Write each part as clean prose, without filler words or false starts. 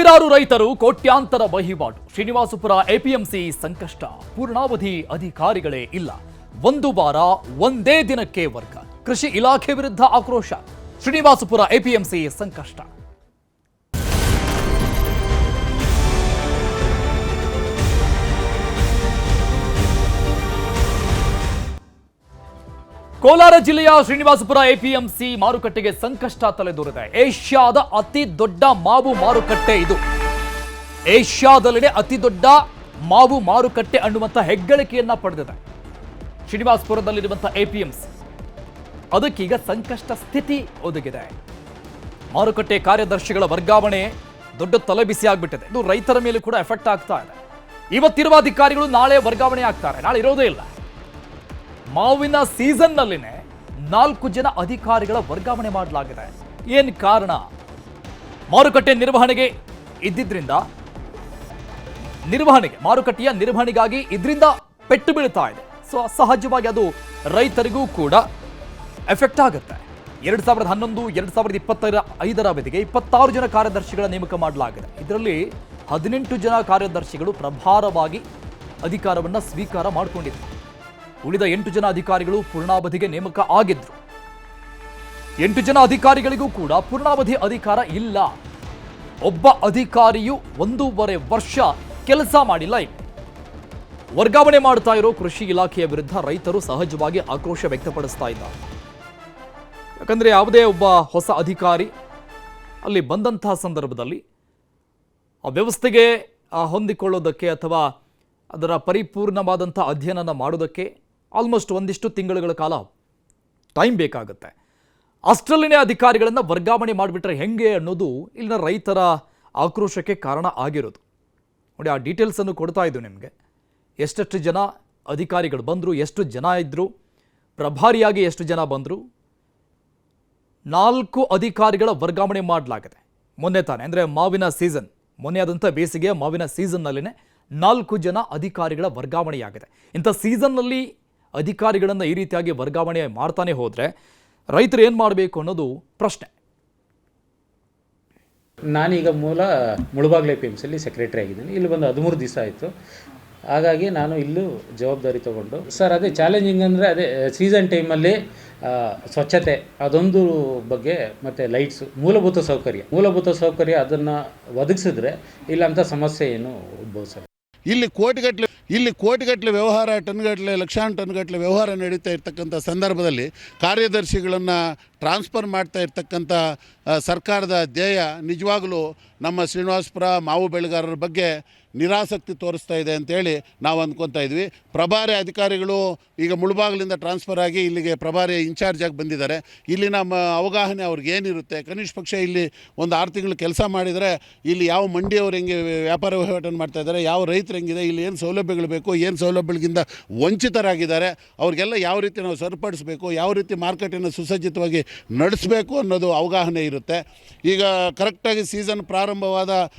ಸಾವಿರಾರು ರೈತರು ಕೋಟ್ಯಾಂತರ ವಹಿವಾಟು. ಶ್ರೀನಿವಾಸಪುರ ಎಪಿಎಂಸಿ ಸಂಕಷ್ಟ. ಪೂರ್ಣಾವಧಿ ಅಧಿಕಾರಿಗಳೇ ಇಲ್ಲ. ಒಂದು ವಾರ ಒಂದೇ ದಿನಕ್ಕೆ ವರ್ಗ. ಕೃಷಿ ಇಲಾಖೆ ವಿರುದ್ಧ ಆಕ್ರೋಶ. ಶ್ರೀನಿವಾಸಪುರ ಎಪಿಎಂಸಿ ಸಂಕಷ್ಟ. ಕೋಲಾರ ಜಿಲ್ಲೆಯ ಶ್ರೀನಿವಾಸಪುರ ಎಪಿಎಂಸಿ ಮಾರುಕಟ್ಟೆಗೆ ಸಂಕಷ್ಟ ತಲೆದೋರಿದೆ. ಏಷ್ಯಾದ ಅತಿ ದೊಡ್ಡ ಮಾವು ಮಾರುಕಟ್ಟೆ ಇದು. ಏಷ್ಯಾದಲ್ಲಿನೇ ಅತಿ ದೊಡ್ಡ ಮಾವು ಮಾರುಕಟ್ಟೆ ಅನ್ನುವಂಥ ಹೆಗ್ಗಳಿಕೆಯನ್ನ ಪಡೆದಿದೆ ಶ್ರೀನಿವಾಸಪುರದಲ್ಲಿರುವಂತಹ ಎಪಿಎಂಸಿ. ಅದಕ್ಕೀಗ ಸಂಕಷ್ಟ ಸ್ಥಿತಿ ಒದಗಿದೆ. ಮಾರುಕಟ್ಟೆ ಕಾರ್ಯದರ್ಶಿಗಳ ವರ್ಗಾವಣೆ ದೊಡ್ಡ ತಲೆಬಿಸಿ ಆಗ್ಬಿಟ್ಟಿದೆ. ಇದು ರೈತರ ಮೇಲೆ ಕೂಡ ಎಫೆಕ್ಟ್ ಆಗ್ತಾ ಇದೆ. ಇವತ್ತಿರುವ ಅಧಿಕಾರಿಗಳು ನಾಳೆ ವರ್ಗಾವಣೆ ಆಗ್ತಾರೆ, ನಾಳೆ ಇರೋದೇ ಇಲ್ಲ. ಮಾವಿನ ಸೀಸನ್ನಲ್ಲಿನೇ 4 ಜನ ಅಧಿಕಾರಿಗಳ ವರ್ಗಾವಣೆ ಮಾಡಲಾಗಿದೆ. ಏನು ಕಾರಣ? ಮಾರುಕಟ್ಟೆ ನಿರ್ವಹಣೆಗೆ ಇದ್ದಿದ್ರಿಂದ ಮಾರುಕಟ್ಟೆಯ ನಿರ್ವಹಣೆಗಾಗಿ ಇದರಿಂದ ಪೆಟ್ಟು ಬೀಳ್ತಾ ಇದೆ. ಸೊ ಸಹಜವಾಗಿ ಅದು ರೈತರಿಗೂ ಕೂಡ ಎಫೆಕ್ಟ್ ಆಗುತ್ತೆ. 2011-2025 ಅವಧಿಗೆ 26 ಜನ ಕಾರ್ಯದರ್ಶಿಗಳ ನೇಮಕ ಮಾಡಲಾಗಿದೆ. ಇದರಲ್ಲಿ 18 ಜನ ಕಾರ್ಯದರ್ಶಿಗಳು ಪ್ರಭಾರವಾಗಿ ಅಧಿಕಾರವನ್ನು ಸ್ವೀಕಾರ ಮಾಡಿಕೊಂಡಿದ್ದಾರೆ. ಉಳಿದ 8 ಜನ ಅಧಿಕಾರಿಗಳು ಪೂರ್ಣಾವಧಿಗೆ ನೇಮಕ ಆಗಿದ್ರು. 8 ಜನ ಅಧಿಕಾರಿಗಳಿಗೂ ಕೂಡ ಪೂರ್ಣಾವಧಿ ಅಧಿಕಾರ ಇಲ್ಲ. ಒಬ್ಬ ಅಧಿಕಾರಿಯು 1.5 ವರ್ಷ ಕೆಲಸ ಮಾಡಿಲ್ಲ. ವರ್ಗಾವಣೆ ಮಾಡ್ತಾ ಇರೋ ಕೃಷಿ ಇಲಾಖೆಯ ವಿರುದ್ಧ ರೈತರು ಸಹಜವಾಗಿ ಆಕ್ರೋಶ ವ್ಯಕ್ತಪಡಿಸ್ತಾ ಇದ್ದಾರೆ. ಯಾಕಂದ್ರೆ ಯಾವುದೇ ಒಬ್ಬ ಹೊಸ ಅಧಿಕಾರಿ ಅಲ್ಲಿ ಬಂದಂತಹ ಸಂದರ್ಭದಲ್ಲಿ ಆ ವ್ಯವಸ್ಥೆಗೆ ಹೊಂದಿಕೊಳ್ಳೋದಕ್ಕೆ ಅಥವಾ ಅದರ ಪರಿಪೂರ್ಣವಾದಂಥ ಅಧ್ಯಯನ ಮಾಡೋದಕ್ಕೆ ಆಲ್ಮೋಸ್ಟ್ ಒಂದಿಷ್ಟು ತಿಂಗಳುಗಳ ಕಾಲ ಟೈಮ್ ಬೇಕಾಗುತ್ತೆ. ಅಷ್ಟರಲ್ಲಿನೇ ಅಧಿಕಾರಿಗಳನ್ನು ವರ್ಗಾವಣೆ ಮಾಡಿಬಿಟ್ರೆ ಹೆಂಗೆ ಅನ್ನೋದು ಇಲ್ಲಿನ ರೈತರ ಆಕ್ರೋಶಕ್ಕೆ ಕಾರಣ ಆಗಿರೋದು. ನೋಡಿ, ಆ ಡೀಟೇಲ್ಸನ್ನು ಕೊಡ್ತಾ ಇದ್ದು ನಿಮಗೆ. ಎಷ್ಟೆಷ್ಟು ಜನ ಅಧಿಕಾರಿಗಳು ಬಂದರು, ಎಷ್ಟು ಜನ ಇದ್ದರು, ಪ್ರಭಾರಿಯಾಗಿ ಎಷ್ಟು ಜನ ಬಂದರು. 4 ಅಧಿಕಾರಿಗಳ ವರ್ಗಾವಣೆ ಮಾಡಲಾಗಿದೆ. ಮೊನ್ನೆ ತಾನೆ ಅಂದರೆ ಮಾವಿನ ಸೀಸನ್, ಮೊನ್ನೆ ಆದಂಥ ಬೇಸಿಗೆಯ ಮಾವಿನ ಸೀಸನ್ನಲ್ಲಿನೇ 4 ಜನ ಅಧಿಕಾರಿಗಳ ವರ್ಗಾವಣೆಯಾಗಿದೆ. ಇಂಥ ಸೀಸನ್ನಲ್ಲಿ ಅಧಿಕಾರಿಗಳನ್ನು ಈ ರೀತಿಯಾಗಿ ವರ್ಗಾವಣೆ ಮಾಡ್ತಾನೆ ಹೋದರೆ ರೈತರು ಏನು ಮಾಡಬೇಕು ಅನ್ನೋದು ಪ್ರಶ್ನೆ. ನಾನೀಗ ಮುಳಬಾಗ್ಲು ಎಪಿಎಂಸಿಯಲ್ಲಿ ಸೆಕ್ರೆಟರಿ ಆಗಿದ್ದೀನಿ. ಇಲ್ಲಿ ಬಂದು 13 ದಿವಸ ಆಯಿತು. ಹಾಗಾಗಿ ನಾನು ಇಲ್ಲೂ ಜವಾಬ್ದಾರಿ ತೊಗೊಂಡು ಸರ್ ಅದೇ ಚಾಲೆಂಜಿಂಗ್ ಅಂದರೆ ಅದೇ ಸೀಸನ್ ಟೈಮಲ್ಲಿ ಸ್ವಚ್ಛತೆ ಅದೊಂದು ಬಗ್ಗೆ, ಮತ್ತು ಲೈಟ್ಸು, ಮೂಲಭೂತ ಸೌಕರ್ಯ ಅದನ್ನು ಒದಗಿಸಿದ್ರೆ ಇಲ್ಲಂಥ ಸಮಸ್ಯೆ ಏನು ಉದ್ಭವಿಸಲ್ಲ. ಇಲ್ಲಿ ಕೋಟಿಗಟ್ಟಲೆ ವ್ಯವಹಾರ, ಟನ್ಗಟ್ಟಲೆ, ಲಕ್ಷಾಂತರ ಟನ್ಗಟ್ಟಲೆ ವ್ಯವಹಾರ ನಡೀತಾ ಇರ್ತಕ್ಕಂಥ ಸಂದರ್ಭದಲ್ಲಿ ಕಾರ್ಯದರ್ಶಿಗಳನ್ನು ಟ್ರಾನ್ಸ್ಫರ್ ಮಾಡ್ತಾ ಇರ್ತಕ್ಕಂಥ ಸರ್ಕಾರದ ಧ್ಯೇಯ ನಿಜವಾಗಲೂ ನಮ್ಮ ಶ್ರೀನಿವಾಸಪುರ ಮಾವು ಬೆಳೆಗಾರರ ಬಗ್ಗೆ ನಿರಾಸಕ್ತಿ ತೋರಿಸ್ತಾ ಇದೆ ಅಂತೇಳಿ ನಾವು ಅಂದ್ಕೊತಾ ಇದ್ವಿ. ಪ್ರಭಾರಿ ಅಧಿಕಾರಿಗಳು ಈಗ ಮುಳಬಾಗಿಲಿಂದ ಟ್ರಾನ್ಸ್ಫರ್ ಆಗಿ ಇಲ್ಲಿಗೆ ಪ್ರಭಾರಿ ಇನ್ಚಾರ್ಜ್ ಆಗಿ ಬಂದಿದ್ದಾರೆ. ಇಲ್ಲಿನ ಅವಗಾಹನೆ ಅವ್ರಿಗೆ ಏನಿರುತ್ತೆ? ಕನಿಷ್ಠ ಪಕ್ಷ ಇಲ್ಲಿ ಒಂದು 6 ತಿಂಗಳು ಕೆಲಸ ಮಾಡಿದರೆ ಇಲ್ಲಿ ಯಾವ ಮಂಡಿಯವ್ರು ಹೆಂಗೆ ವ್ಯಾಪಾರ ವಹಿವಾಟನ್ನು ಮಾಡ್ತಾ ಇದ್ದಾರೆ, ಯಾವ ರೈತರು ಹೆಂಗಿದೆ, ಇಲ್ಲಿ ಏನು ಸೌಲಭ್ಯಗಳು ಬೇಕು, ಏನು ಸೌಲಭ್ಯಗಳಿಂದ ವಂಚಿತರಾಗಿದ್ದಾರೆ, ಅವ್ರಿಗೆಲ್ಲ ಯಾವ ರೀತಿ ನಾವು ಸರಿಪಡಿಸಬೇಕು, ಯಾವ ರೀತಿ ಮಾರ್ಕೆಟನ್ನು ಸುಸಜ್ಜಿತವಾಗಿ ನಡೆಸಬೇಕು ಅನ್ನೋದು ಅವಗಾಹನೆ ಇರುತ್ತೆ. ಈಗ ಕರೆಕ್ಟಾಗಿ ಸೀಸನ್ ಪ್ರಾರಂಭವಾದ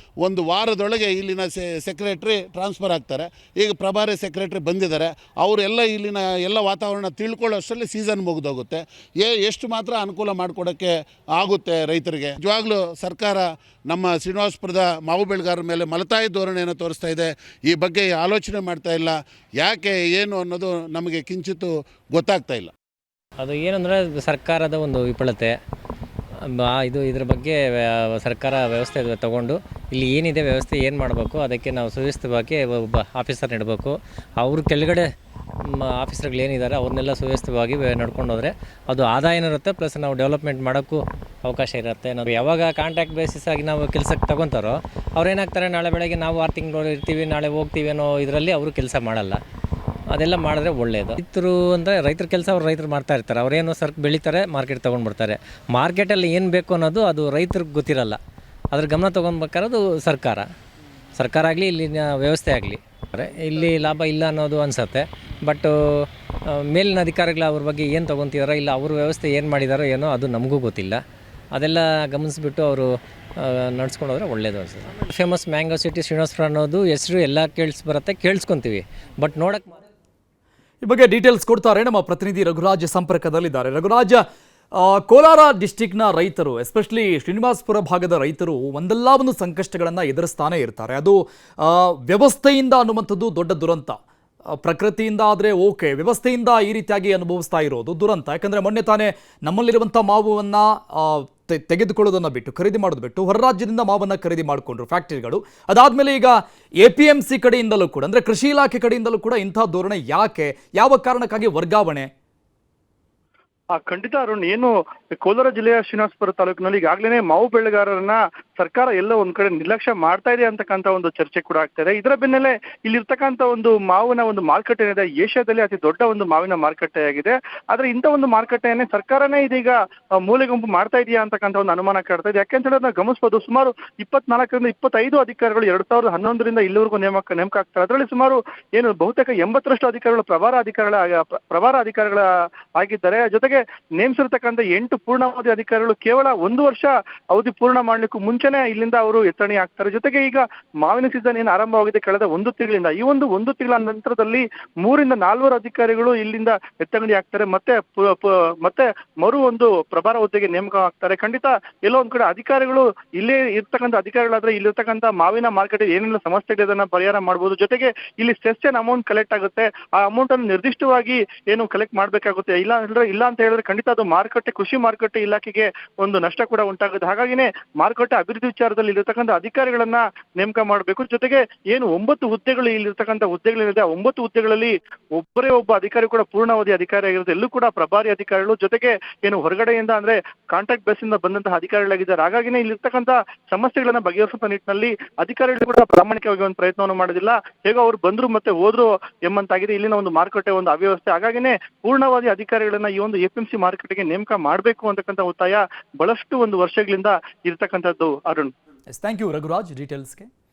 ಒಂದು ವಾರದೊಳಗೆ ಇಲ್ಲಿನ ಸೆಕ್ರೆಟ್ರಿ ಟ್ರಾನ್ಸ್ಫರ್ ಆಗ್ತಾರೆ. ಈಗ ಪ್ರಭಾರಿ ಸೆಕ್ರೆಟ್ರಿ ಬಂದಿದ್ದಾರೆ. ಅವರೆಲ್ಲ ಇಲ್ಲಿನ ಎಲ್ಲ ವಾತಾವರಣ ತಿಳ್ಕೊಳ್ಳೋಷ್ಟರಲ್ಲಿ ಸೀಸನ್ ಮುಗಿದೋಗುತ್ತೆ. ಎಷ್ಟು ಮಾತ್ರ ಅನುಕೂಲ ಮಾಡಿಕೊಡೋಕ್ಕೆ ಆಗುತ್ತೆ ರೈತರಿಗೆ? ನಿಜವಾಗ್ಲೂ ಸರ್ಕಾರ ನಮ್ಮ ಶ್ರೀನಿವಾಸಪುರದ ಮಾವು ಬೆಳೆಗಾರರ ಮೇಲೆ ಮಲತಾಯಿ ಧೋರಣೆಯನ್ನು ತೋರಿಸ್ತಾ ಇದೆ. ಈ ಬಗ್ಗೆ ಆಲೋಚನೆ ಮಾಡ್ತಾ ಇಲ್ಲ. ಯಾಕೆ ಏನು ಅನ್ನೋದು ನಮಗೆ ಕಿಂಚಿತ್ತು ಗೊತ್ತಾಗ್ತಾ ಇಲ್ಲ. ಅದು ಏನಂದರೆ ಸರ್ಕಾರದ ಒಂದು ವಿಫಲತೆ. ಇದ್ರ ಬಗ್ಗೆ ಸರ್ಕಾರ ವ್ಯವಸ್ಥೆ ತಗೊಂಡು ಇಲ್ಲಿ ಏನಿದೆ ವ್ಯವಸ್ಥೆ ಏನು ಮಾಡಬೇಕು ಅದಕ್ಕೆ ನಾವು ಸುವ್ಯವಸ್ಥಿತವಾಗಿ ಒಬ್ಬ ಆಫೀಸರ್ ನೀಡಬೇಕು. ಅವ್ರ ಕೆಳಗಡೆ ಆಫೀಸರ್ಗಳೇನಿದ್ದಾರೆ ಅವ್ರನ್ನೆಲ್ಲ ಸುವ್ಯವಸ್ಥಿತವಾಗಿ ನಡ್ಕೊಂಡು ಹೋದರೆ ಅದು ಆದಾಯನೂ ಇರುತ್ತೆ, ಪ್ಲಸ್ ನಾವು ಡೆವಲಪ್ಮೆಂಟ್ ಮಾಡೋಕ್ಕೂ ಅವಕಾಶ ಇರುತ್ತೆ. ನಾವು ಯಾವಾಗ ಕಾಂಟ್ರಾಕ್ಟ್ ಬೇಸಿಸ್ ಆಗಿ ನಾವು ಕೆಲಸಕ್ಕೆ ತಗೊತಾರೋ ಅವ್ರೇನಾಗ್ತಾರೆ, ನಾಳೆ ಬೆಳಗ್ಗೆ ನಾವು 6 ತಿಂಗಳು ಇರ್ತೀವಿ, ನಾಳೆ ಹೋಗ್ತೀವಿ ಅನ್ನೋ ಇದರಲ್ಲಿ ಅವರು ಕೆಲಸ ಮಾಡಲ್ಲ. ಅದೆಲ್ಲ ಮಾಡಿದ್ರೆ ಒಳ್ಳೆಯದು. ರೈತರು ಅಂದರೆ ರೈತರ ಕೆಲಸ ರೈತರು ಮಾಡ್ತಾ ಇರ್ತಾರೆ. ಅವರೇನು ಬೆಳೀತಾರೆ, ಮಾರ್ಕೆಟ್ ತೊಗೊಂಡ್ಬಿಡ್ತಾರೆ. ಮಾರ್ಕೆಟಲ್ಲಿ ಏನು ಬೇಕು ಅನ್ನೋದು ಅದು ರೈತರಿಗೆ ಗೊತ್ತಿರಲ್ಲ. ಅದ್ರ ಗಮನ ತೊಗೊಬೇಕಾರೋದು ಸರ್ಕಾರ ಆಗಲಿ, ಇಲ್ಲಿನ ವ್ಯವಸ್ಥೆ ಆಗಲಿ. ಇಲ್ಲಿ ಲಾಭ ಇಲ್ಲ ಅನ್ನೋದು ಅನಿಸುತ್ತೆ. ಬಟ್ ಮೇಲಿನ ಅಧಿಕಾರಿಗಳು ಅವ್ರ ಬಗ್ಗೆ ಏನು ತೊಗೊತಿದಾರೋ ಇಲ್ಲ ಅವ್ರ ವ್ಯವಸ್ಥೆ ಏನು ಮಾಡಿದಾರೋ ಏನೋ ಅದು ನಮಗೂ ಗೊತ್ತಿಲ್ಲ. ಅದೆಲ್ಲ ಗಮನಿಸ್ಬಿಟ್ಟು ಅವರು ನಡ್ಸ್ಕೊಂಡೋದ್ರೆ ಒಳ್ಳೇದು ಅನಿಸುತ್ತೆ. ಫೇಮಸ್ ಮ್ಯಾಂಗೋ ಸಿಟಿ ಶ್ರೀನಿವಾಸಪುರ ಅನ್ನೋದು ಹೆಸರು ಎಲ್ಲ ಕೇಳಿಸ್ಕೊತೀವಿ, ಬಟ್ ನೋಡೋಕ್ಕೆ ಈ ಬಗ್ಗೆ ಡೀಟೇಲ್ಸ್ ಕೊಡ್ತಾರೆ ನಮ್ಮ ಪ್ರತಿನಿಧಿ ರಘುರಾಜ್ ಸಂಪರ್ಕದಲ್ಲಿದ್ದಾರೆ. ರಘುರಾಜ್, ಕೋಲಾರ ಡಿಸ್ಟಿಕ್ನ ರೈತರು ಎಸ್ಪೆಷಲಿ ಶ್ರೀನಿವಾಸಪುರ ಭಾಗದ ರೈತರು ಒಂದಲ್ಲ ಒಂದು ಸಂಕಷ್ಟಗಳನ್ನು ಎದುರಿಸ್ತಾನೆ ಇರ್ತಾರೆ. ಅದು ವ್ಯವಸ್ಥೆಯಿಂದ ಅನ್ನುವಂಥದ್ದು ದೊಡ್ಡ ದುರಂತ. ಪ್ರಕೃತಿಯಿಂದ ಆದರೆ ಓಕೆ, ವ್ಯವಸ್ಥೆಯಿಂದ ಈ ರೀತಿಯಾಗಿ ಅನುಭವಿಸ್ತಾ ಇರೋದು ದುರಂತ. ಯಾಕಂದರೆ ಮೊನ್ನೆ ತಾನೇ ನಮ್ಮಲ್ಲಿರುವಂಥ ಮಾವನ್ನು ತೆಗೆದುಕೊಳ್ಳೋದನ್ನು ಬಿಟ್ಟು, ಖರೀದಿ ಮಾಡೋದು ಬಿಟ್ಟು ಹೊರ ರಾಜ್ಯದಿಂದ ಮಾವನ್ನು ಖರೀದಿ ಮಾಡಿಕೊಂಡ್ರು ಫ್ಯಾಕ್ಟರಿಗಳು. ಅದಾದಮೇಲೆ ಈಗ APMC ಕಡೆಯಿಂದಲೂ ಕೂಡ, ಅಂದರೆ ಕೃಷಿ ಇಲಾಖೆ ಕಡೆಯಿಂದಲೂ ಕೂಡ ಇಂಥ ಧೋರಣೆ ಯಾಕೆ, ಯಾವ ಕಾರಣಕ್ಕಾಗಿ ವರ್ಗಾವಣೆ? ಖಂಡಿತ ಅರುಣ್, ಏನು ಕೋಲಾರ ಜಿಲ್ಲೆಯ ಶ್ರೀನಿವಾಸಪುರ ತಾಲೂಕಿನಲ್ಲಿ ಈಗಾಗಲೇ ಮಾವು ಬೆಳೆಗಾರರನ್ನ ಸರ್ಕಾರ ಎಲ್ಲ ಒಂದ್ ಕಡೆ ನಿರ್ಲಕ್ಷ್ಯ ಮಾಡ್ತಾ ಇದೆ ಅಂತಕ್ಕಂಥ ಒಂದು ಚರ್ಚೆ ಕೂಡ ಆಗ್ತಾ ಇದೆ. ಇದರ ಬೆನ್ನಲ್ಲೇ ಇಲ್ಲಿರ್ತಕ್ಕಂಥ ಒಂದು ಮಾವಿನ ಒಂದು ಮಾರುಕಟ್ಟೆ ಏನಿದೆ, ಏಷ್ಯಾದಲ್ಲಿ ಅತಿ ದೊಡ್ಡ ಒಂದು ಮಾವಿನ ಮಾರುಕಟ್ಟೆ ಆಗಿದೆ. ಆದ್ರೆ ಇಂಥ ಒಂದು ಮಾರುಕಟ್ಟೆಯನ್ನೇ ಸರ್ಕಾರನೇ ಇದೀಗ ಮೂಲೆ ಗುಂಪು ಮಾಡ್ತಾ ಇದೆಯಾ ಅಂತಕ್ಕಂಥ ಒಂದು ಅನುಮಾನ ಕಾಡ್ತಾ ಇದೆ. ಯಾಕೆಂತ ಹೇಳಿದ್ರೆ ನಾವು ಗಮನಿಸಬಹುದು, ಸುಮಾರು 24ರಿಂದ 25 ಅಧಿಕಾರಿಗಳು 2011ರಿಂದ ಇಲ್ಲಿವರೆಗೂ ನೇಮಕ ಆಗ್ತಾರೆ. ಅದರಲ್ಲಿ ಸುಮಾರು ಏನು ಬಹುತೇಕ 80ರಷ್ಟು ಅಧಿಕಾರಿಗಳು ಪ್ರಭಾರ ಅಧಿಕಾರಿಗಳ ಆಗಿದ್ದಾರೆ. ಜೊತೆಗೆ ನೇಮಿಸಿರ್ತಕ್ಕಂಥ 8 ಪೂರ್ಣಾವಧಿ ಅಧಿಕಾರಿಗಳು ಕೇವಲ 1 ವರ್ಷ ಅವಧಿ ಪೂರ್ಣ ಮಾಡ್ಲಿಕ್ಕೂ ಮುಂಚೆನೆ ಇಲ್ಲಿಂದ ಅವರು ಎತ್ತಣಿ ಆಗ್ತಾರೆ. ಜೊತೆಗೆ ಈಗ ಮಾವಿನ ಸೀಸನ್ ಏನು ಆರಂಭವಾಗಿದೆ ಕಳೆದ 1 ತಿಂಗಳಿಂದ, ಈ ಒಂದು ತಿಂಗಳ ನಂತರದಲ್ಲಿ 3ರಿಂದ 4 ಅಧಿಕಾರಿಗಳು ಇಲ್ಲಿಂದ ಎತ್ತಂಗಡಿ ಆಗ್ತಾರೆ. ಮತ್ತೆ ಮರು ಒಂದು ಪ್ರಭಾರ ಹುದ್ದೆಗೆ ನೇಮಕ ಆಗ್ತಾರೆ. ಖಂಡಿತ ಎಲ್ಲೋ ಒಂದ್ ಕಡೆ ಅಧಿಕಾರಿಗಳು ಇಲ್ಲೇ ಇರ್ತಕ್ಕಂಥ ಅಧಿಕಾರಿಗಳಾದ್ರೆ ಇಲ್ಲಿರ್ತಕ್ಕಂಥ ಮಾವಿನ ಮಾರ್ಕೆಟ್ ಏನೆಲ್ಲ ಸಮಸ್ಯೆ ಇದೆ ಅದನ್ನ ಪರಿಹಾರ ಮಾಡಬಹುದು. ಜೊತೆಗೆ ಇಲ್ಲಿ ಸೆಸ್ ಏನ್ ಅಮೌಂಟ್ ಕಲೆಕ್ಟ್ ಆಗುತ್ತೆ, ಆ ಅಮೌಂಟ್ ಅನ್ನು ನಿರ್ದಿಷ್ಟವಾಗಿ ಏನು ಕಲೆಕ್ಟ್ ಮಾಡ್ಬೇಕಾಗುತ್ತೆ. ಇಲ್ಲ ಅಂತ ಹೇಳಿದ್ರೆ ಖಂಡಿತ ಅದು ಕೃಷಿ ಮಾರುಕಟ್ಟೆ ಇಲಾಖೆಗೆ ಒಂದು ನಷ್ಟ ಕೂಡ ಉಂಟಾಗುತ್ತೆ. ಹಾಗಾಗಿನೇ ಮಾರುಕಟ್ಟೆ ಅಭಿವೃದ್ಧಿ ವಿಚಾರದಲ್ಲಿ ಇಲ್ಲಿರ್ತಕ್ಕಂಥ ಅಧಿಕಾರಿಗಳನ್ನ ನೇಮಕ ಮಾಡಬೇಕು. ಜೊತೆಗೆ ಏನು 9 ಹುದ್ದೆಗಳು ಇಲ್ಲಿರ್ತಕ್ಕಂಥ ಹುದ್ದೆಗಳಿದೆ, ಆ 9 ಹುದ್ದೆಗಳಲ್ಲಿ ಒಬ್ಬ ಅಧಿಕಾರಿ ಕೂಡ ಪೂರ್ಣಾವಧಿ ಅಧಿಕಾರಿ ಆಗಿರುತ್ತೆ. ಎಲ್ಲೂ ಕೂಡ ಪ್ರಭಾರಿ ಅಧಿಕಾರಿಗಳು, ಜೊತೆಗೆ ಏನು ಹೊರಗಡೆಯಿಂದ ಅಂದ್ರೆ ಕಾಂಟ್ರಾಕ್ಟ್ ಬೇಸ್ ಇಂದ ಬಂದಂತಹ ಅಧಿಕಾರಿಗಳಾಗಿದ್ದಾರೆ. ಹಾಗಾಗಿನೇ ಇಲ್ಲಿರ್ತಕ್ಕಂಥ ಸಮಸ್ಯೆಗಳನ್ನ ಬಗೆಹರಿಸುವ ನಿಟ್ಟಿನಲ್ಲಿ ಅಧಿಕಾರಿಗಳು ಕೂಡ ಪ್ರಾಮಾಣಿಕವಾಗಿ ಒಂದು ಪ್ರಯತ್ನವನ್ನು ಮಾಡೋದಿಲ್ಲ. ಹೇಗೋ ಅವರು ಬಂದ್ರು ಮತ್ತೆ ಹೋದ್ರು ಎಂಬಂತಾಗಿದೆ ಇಲ್ಲಿನ ಒಂದು ಮಾರುಕಟ್ಟೆ ಒಂದು ಅವ್ಯವಸ್ಥೆ. ಹಾಗಾಗಿನೇ ಪೂರ್ಣಾವಧಿ ಅಧಿಕಾರಿಗಳನ್ನ ಈ ಒಂದು APMC ಮಾರುಕಟ್ಟೆಗೆ ನೇಮಕ ಮಾಡಬೇಕು ಅಂತಕ್ಕಂಥ ಒತ್ತಾಯ ಬಹಳಷ್ಟು ಒಂದು ವರ್ಷಗಳಿಂದ ಇರ್ತಕ್ಕಂಥದ್ದು. Arun, thank you Raghuraj ಡೀಟೇಲ್ಸ್ಗೆ.